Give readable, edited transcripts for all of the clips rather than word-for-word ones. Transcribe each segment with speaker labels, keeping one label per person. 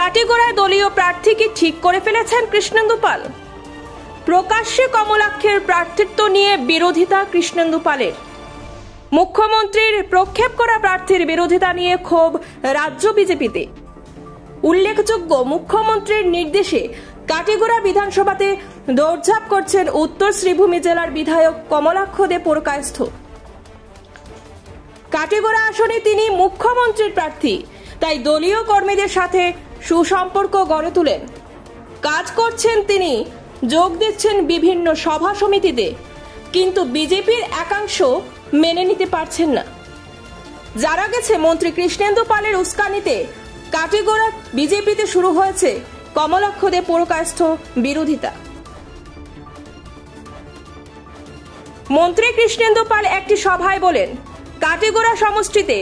Speaker 1: কাটিগড়ায় দলীয় প্রার্থী কি ঠিক করে ফেলেছেন কৃষ্ণেন্দু পাল? প্রকাশ্যে কমলাক্ষের প্রার্থিত্ব নিয়ে বিরোধিতা কৃষ্ণেন্দু পালের। মুখ্যমন্ত্রীর প্রক্ষেপ করা প্রার্থীর বিরোধিতা নিয়ে ক্ষোভ রাজ্য বিজেপিতে। উল্লেখযোগ্য, মুখ্যমন্ত্রীর নির্দেশে কাটিগড়া বিধানসভাতে দৌড়ঝাঁপ করছেন উত্তর শ্রীভূমি জেলার বিধায়ক কমলাক্ষ দে পুরকায়স্থ। কাটিগড়া আসনে তিনি মুখ্যমন্ত্রীর প্রার্থী, তাই দলীয় কর্মীদের সাথে সুসম্পর্ক গড়ে তোলেন। কাজ করছেন তিনি, যোগ দিচ্ছেন বিভিন্ন সভা সমিতিতে, কিন্তু বিজেপির একাংশ মেনে নিতে পারছেন না। জানা গেছে, মন্ত্রী কৃষ্ণেন্দু পালের উস্কানিতে কাটিগড়া বিজেপিতে শুরু হয়েছে কমলাক্ষ দে পুরকায়স্থ বিরোধিতা। মন্ত্রী কৃষ্ণেন্দু পাল একটি সভায় বলেন, কাটিগড়া সমষ্টিতে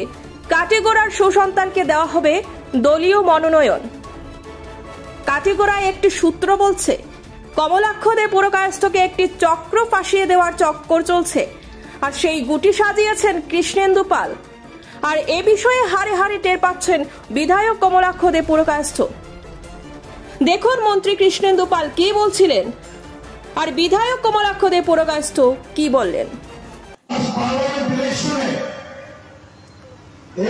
Speaker 1: কাটিগড়ার সুসন্তানকে দেওয়া হবে দলীয় মনোনয়ন। কাটিগড়ায় একটি সূত্র বলছে, কমলাক্ষ দে পুরকায়স্থকে একটি চক্র ফাঁসিয়ে দেওয়ার চক্কর চলছে, আর সেই গুটি সাজিয়েছেন কৃষ্ণেন্দু পাল। আর এ বিষয়ে হাড়ে হাড়ে টের পাচ্ছেন বিধায়ক কমলাক্ষ দে পুরকায়স্থ। দেখুন মন্ত্রী কৃষ্ণেন্দু পাল কি বলছিলেন, আর বিধায়ক কমলাক্ষ দে পুরকায়স্থ কি বললেন।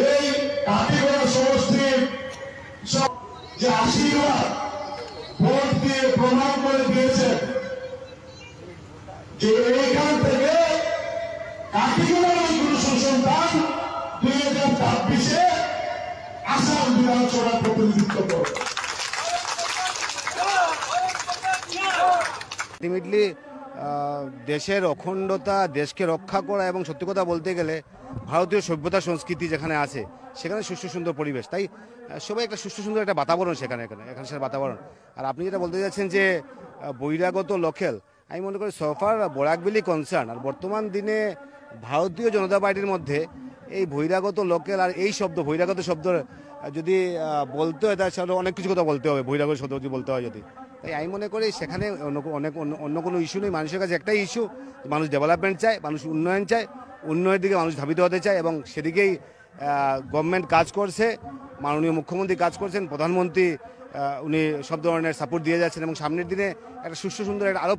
Speaker 2: এই কাটিগড়া সমষ্টির যে আশীর্বাদ ভোট দিয়ে প্রমাণ করে দিয়েছেন যে এইখান থেকে কাটিগড়ার ওই গুরু সুসন্তান 2026-এ আসাম বিধানসভার প্রতিনিধিত্ব করবে।
Speaker 3: আলটিমেটলি দেশের অখণ্ডতা, দেশকে রক্ষা করা এবং সত্যি কথা বলতে গেলে ভারতীয় সভ্যতা সংস্কৃতি যেখানে আছে সেখানে সুষ্ঠু সুন্দর পরিবেশ, তাই সবাই একটা সুষ্ঠু সুন্দর একটা বাতাবরণ এখানকার বাতাবরণ। আর আপনি যেটা বলতে যাচ্ছেন যে বহিরাগত লোকেল, আমি মনে করি সোফার বরাকবেলি কনসার্ন। আর বর্তমান দিনে ভারতীয় জনতা পার্টির মধ্যে এই বহিরাগত লোকেল আর এই শব্দ বহিরাগত শব্দ যদি বলতে হয় তাহলে অনেক কিছু কথা বলতে হবে, বহিরাগত শব্দ যদি বলতে হয় যদি। তাই আমি মনে করি সেখানে অন্য কোনো ইস্যু নেই। মানুষের কাছে একটাই ইস্যু, মানুষ ডেভেলপমেন্ট চায়, মানুষ উন্নয়ন চায়, উন্নয়নের দিকে মানুষ ধাবিত হতে চায়, এবং সেদিকেই গভর্নমেন্ট কাজ করছে। মাননীয় মুখ্যমন্ত্রী কাজ করছেন, প্রধানমন্ত্রী উনি সব ধরনের সাপোর্ট দিয়ে যাচ্ছেন, এবং সামনের দিনে একটা সুষ্ঠু সুন্দর একটা আরো